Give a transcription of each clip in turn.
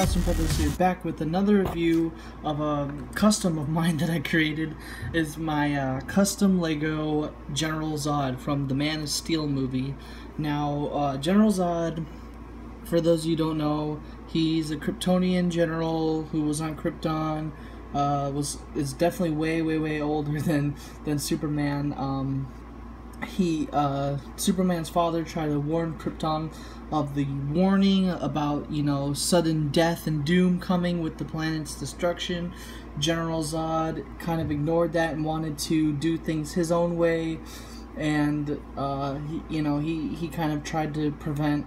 Custom Peppers here, back with another review of a custom of mine that I created. Is my custom Lego General Zod from the Man of Steel movie. Now, General Zod, for those of you who don't know, he's a Kryptonian general who was on Krypton. Is definitely way older than Superman. Superman's father tried to warn Krypton of the warning about, sudden death and doom coming with the planet's destruction. General Zod kind of ignored that and wanted to do things his own way, and he kind of tried to prevent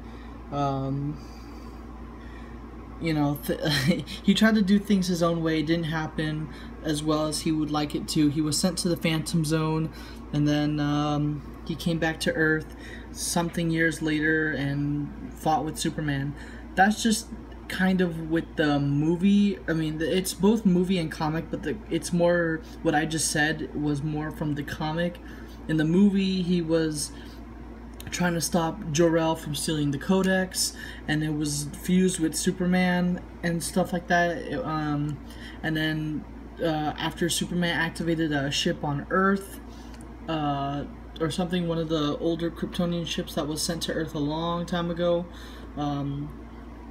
he tried to do things his own way. It didn't happen as well as he would like it to. He was sent to the Phantom Zone, and then he came back to Earth something years later and fought with Superman. That's just kind of with the movie. I mean, it's both movie and comic, but it's more what I just said was more from the comic. In the movie, he was trying to stop Jor-El from stealing the Codex, and it was fused with Superman and stuff like that. And then after Superman activated a ship on Earth, or something, one of the older Kryptonian ships that was sent to Earth a long time ago,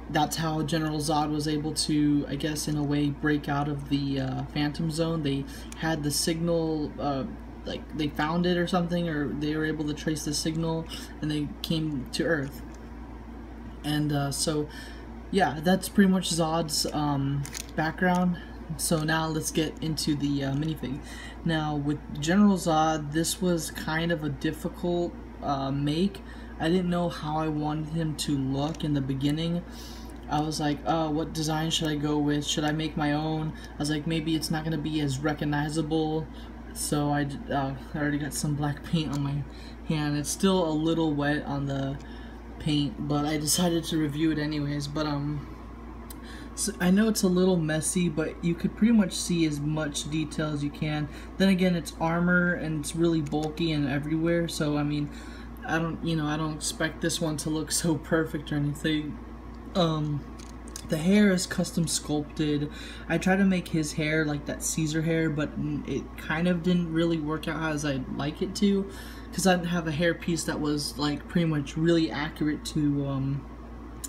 that's how General Zod was able to, I guess, in a way, break out of the Phantom Zone. They had the signal, like they found it or something, or they were able to trace the signal, and they came to Earth. And so yeah, that's pretty much Zod's background. So now let's get into the minifig. Now with General Zod, this was kind of a difficult make. I didn't know how I wanted him to look in the beginning. I was like, what design should I go with? Should I make my own? I was like, maybe it's not going to be as recognizable. So I already got some black paint on my hand. It's still a little wet on the paint, but I decided to review it anyways. But so I know it's a little messy, but you could pretty much see as much detail as you can. Then again, it's armor and it's really bulky and everywhere. So I mean, I don't expect this one to look so perfect or anything. The hair is custom sculpted. I tried to make his hair like that Caesar hair, but it kind of didn't really work out as I'd like it to, because I didn't have a hair piece that was like pretty much really accurate to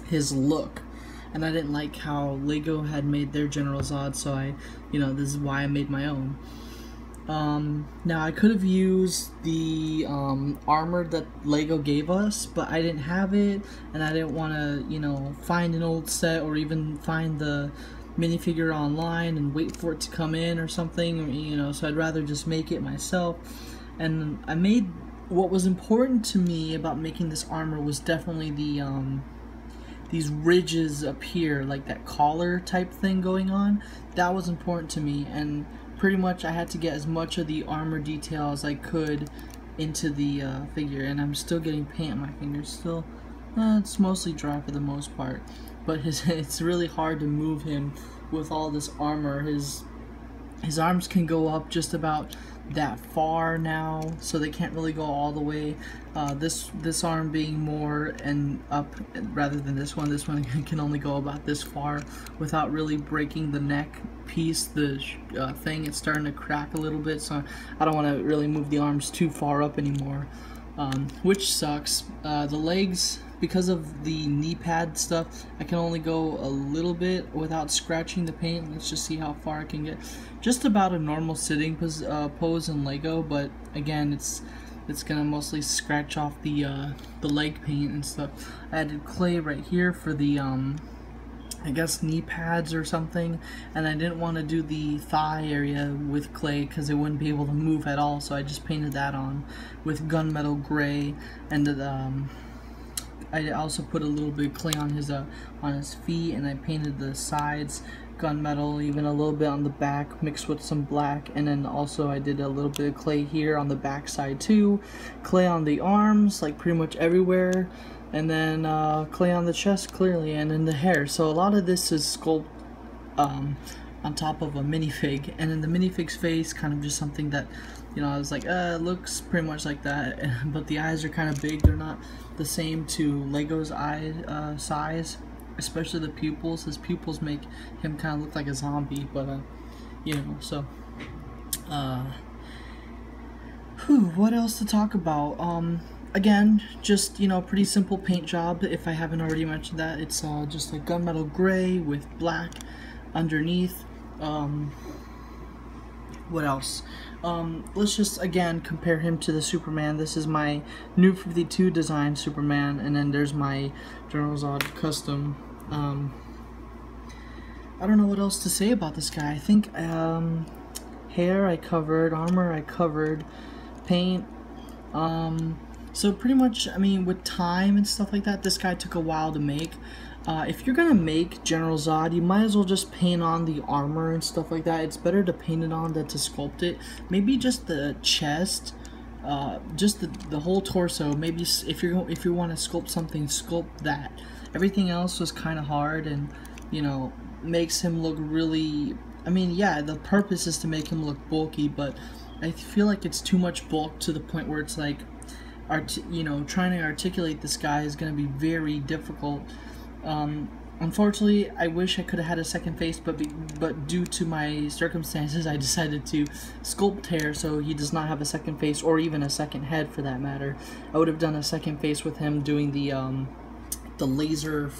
his look. And I didn't like how Lego had made their General Zod, so this is why I made my own. Now I could have used the armor that Lego gave us, but I didn't have it, and I didn't want to, find an old set or even find the minifigure online and wait for it to come in or something, so I'd rather just make it myself. And I made, what was important to me about making this armor was definitely the these ridges up here, like that collar type thing going on. That was important to me, and pretty much I had to get as much of the armor detail as I could into the figure. And I'm still getting paint on my fingers still. It's mostly dry for the most part, but it's really hard to move him with all this armor. His arms can go up just about that far now, so they can't really go all the way. This arm being more and up rather than this one. This one can only go about this far without really breaking the neck piece. The thing, it's starting to crack a little bit, so I don't want to really move the arms too far up anymore, which sucks. The legs, because of the knee pad stuff, I can only go a little bit without scratching the paint. Let's just see how far I can get. Just about a normal sitting pose in Lego, but again, it's gonna mostly scratch off the leg paint and stuff. I added clay right here for the I guess knee pads or something, and I didn't want to do the thigh area with clay because it wouldn't be able to move at all, so I just painted that on with gunmetal gray. And I also put a little bit of clay on his feet, and I painted the sides gunmetal, even a little bit on the back mixed with some black. And then also I did a little bit of clay here on the back side too, clay on the arms, like pretty much everywhere, and then clay on the chest clearly, and in the hair. So a lot of this is sculpt on top of a minifig, and then the minifig's face kind of just something that I was like, it looks pretty much like that, but the eyes are kind of big. They're not the same to Lego's eye size. especially the pupils. His pupils make him kind of look like a zombie, but you know, so what else to talk about? Again, just, you know, pretty simple paint job. If I haven't already mentioned that, it's just a gunmetal gray with black underneath. What else? Let's just again compare him to the Superman. This is my New 52 design Superman, and then there's my General Zod custom. I don't know what else to say about this guy. I think hair I covered, armor I covered, paint. So pretty much, I mean, with time and stuff like that, this guy took a while to make. If you're gonna make General Zod, you might as well just paint on the armor and stuff like that. It's better to paint it on than to sculpt it. Maybe just the chest, just the whole torso. Maybe if you want to sculpt something, sculpt that. Everything else was kind of hard, and you know, makes him look really. I mean, yeah, the purpose is to make him look bulky, but I feel like it's too much bulk to the point where it's like, you know, trying to articulate this guy is going to be very difficult. Unfortunately, I wish I could have had a second face, but due to my circumstances, I decided to sculpt hair so he does not have a second face, or even a second head for that matter. I would have done a second face with him doing the laser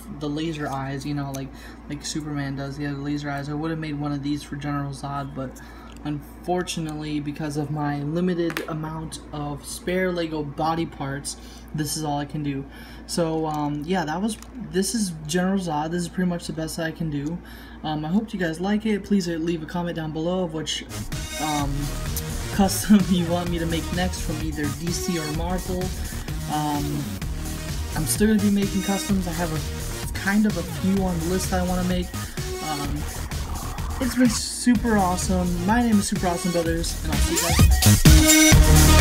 eyes, you know, like Superman does. He has laser eyes. I would have made one of these for General Zod, but unfortunately, because of my limited amount of spare Lego body parts, this is all I can do. So yeah, this is General Zod. This is pretty much the best that I can do. I hope you guys like it. Please leave a comment down below of which custom you want me to make next from either DC or Marvel. I'm still going to be making customs. I have a kind of a few on the list I want to make. It's been super awesome. My name is Super Awesome Brothers, and I'll see you guys next time.